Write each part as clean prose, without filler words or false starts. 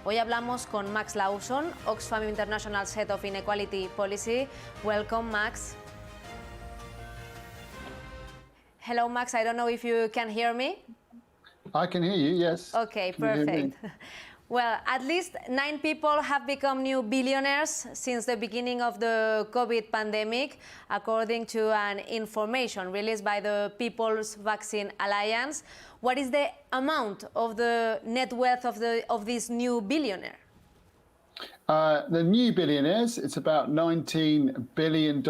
Hoy hablamos con Max Lawson, Oxfam International's Head of Inequality Policy. Welcome, Max. Hello, Max. I don't know if you can hear me. I can hear you, yes. Okay, perfect. Well, at least 9 people have become new billionaires since the beginning of the COVID pandemic, according to an information released by the People's Vaccine Alliance. What is the amount of the net worth of this new billionaire? The new billionaires, it's about $19 billion.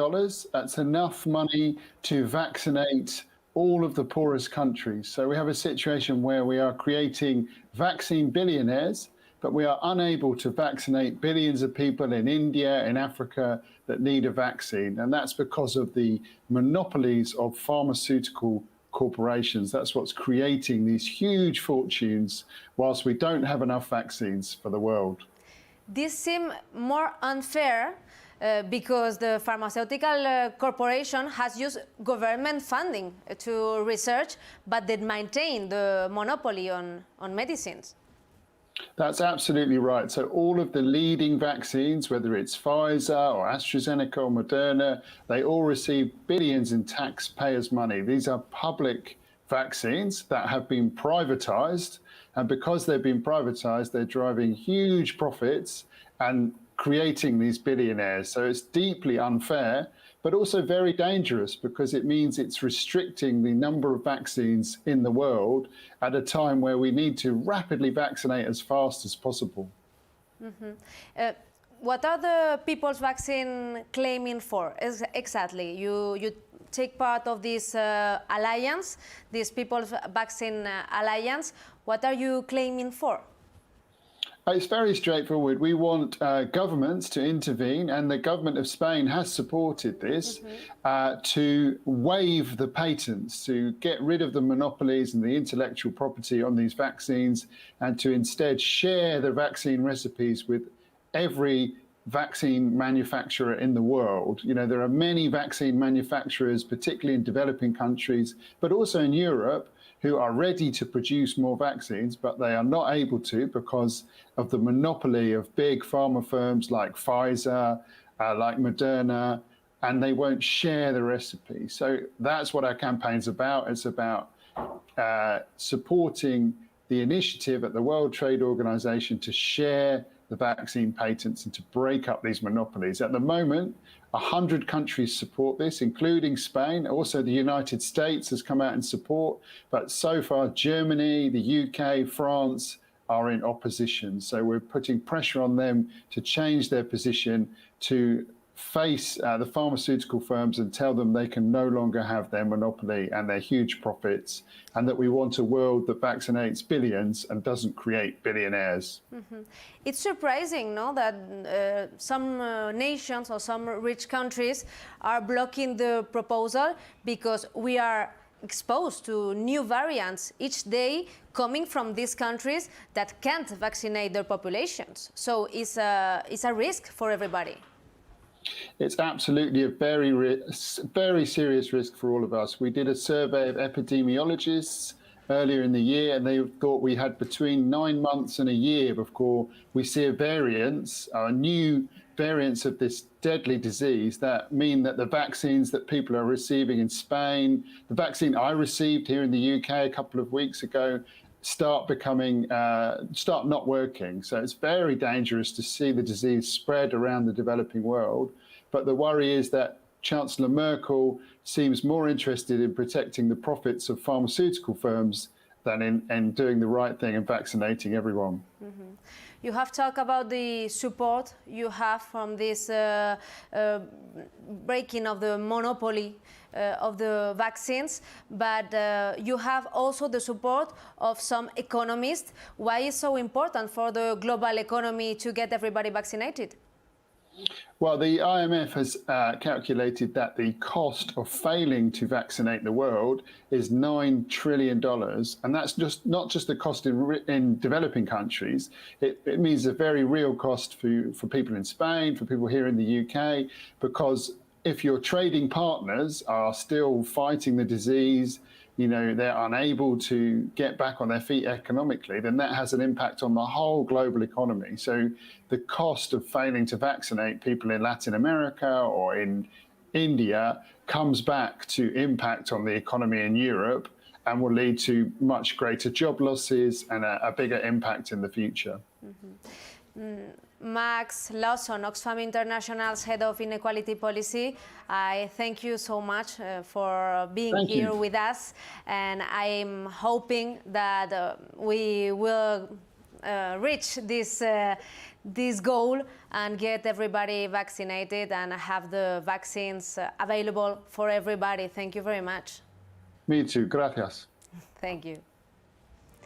That's enough money to vaccinate all of the poorest countries. So we have a situation where we are creating vaccine billionaires, but we are unable to vaccinate billions of people in India, in Africa, that need a vaccine. And that's because of the monopolies of pharmaceutical corporations. That's what's creating these huge fortunes whilst we don't have enough vaccines for the world. This seems more unfair because the pharmaceutical corporation has used government funding to research, but they maintain the monopoly on medicines. That's absolutely right. So all of the leading vaccines, whether it's Pfizer or AstraZeneca or Moderna, they all receive billions in taxpayers' money. These are public vaccines that have been privatized. And because they've been privatized, they're driving huge profits and creating these billionaires. So it's deeply unfair, but also very dangerous because it means it's restricting the number of vaccines in the world at a time where we need to rapidly vaccinate as fast as possible. Mm-hmm. What are the People's Vaccine claiming for exactly? You take part of this alliance, this People's Vaccine Alliance. What are you claiming for? It's very straightforward. We want governments to intervene, and the government of Spain has supported this, to waive the patents, to get rid of the monopolies and the intellectual property on these vaccines, and to instead share the vaccine recipes with every vaccine manufacturer in the world. You know, there are many vaccine manufacturers, particularly in developing countries, but also in Europe, who are ready to produce more vaccines, but they are not able to because of the monopoly of big pharma firms like Pfizer, like Moderna, and they won't share the recipe. So that's what our campaign's about. It's about supporting the initiative at the World Trade Organization to share the vaccine patents and to break up these monopolies. At the moment, 100 countries support this, including Spain. Also, the United States has come out in support, but so far Germany, the UK, France are in opposition. So we're putting pressure on them to change their position, to face the pharmaceutical firms and tell them they can no longer have their monopoly and their huge profits, and that we want a world that vaccinates billions and doesn't create billionaires. Mm-hmm. It's surprising, no, that some nations or some rich countries are blocking the proposal because we are exposed to new variants each day coming from these countries that can't vaccinate their populations. So it's a risk for everybody. It's absolutely a very serious risk for all of us. We did a survey of epidemiologists earlier in the year, and they thought we had between 9 months and a year before we see a new variants of this deadly disease that mean that the vaccines that people are receiving in Spain, the vaccine I received here in the UK a couple of weeks ago, start not working. So it's very dangerous to see the disease spread around the developing world. But the worry is that Chancellor Merkel seems more interested in protecting the profits of pharmaceutical firms than in doing the right thing and vaccinating everyone. Mm-hmm. You have talked about the support you have from this breaking of the monopoly of the vaccines, but you have also the support of some economists. Why is it so important for the global economy to get everybody vaccinated? Well, the IMF has calculated that the cost of failing to vaccinate the world is $9 trillion. And that's not just the cost in developing countries. It means a very real cost for people in Spain, for people here in the UK, because if your trading partners are still fighting the disease, they're unable to get back on their feet economically, then that has an impact on the whole global economy. So the cost of failing to vaccinate people in Latin America or in India comes back to impact on the economy in Europe and will lead to much greater job losses and a bigger impact in the future. Max Lawson, Oxfam International's head of inequality policy, I thank you so much for being here with us, and I'm hoping that we will reach this goal and get everybody vaccinated and have the vaccines available for everybody. Thank you very much. Me too. Gracias. Thank you.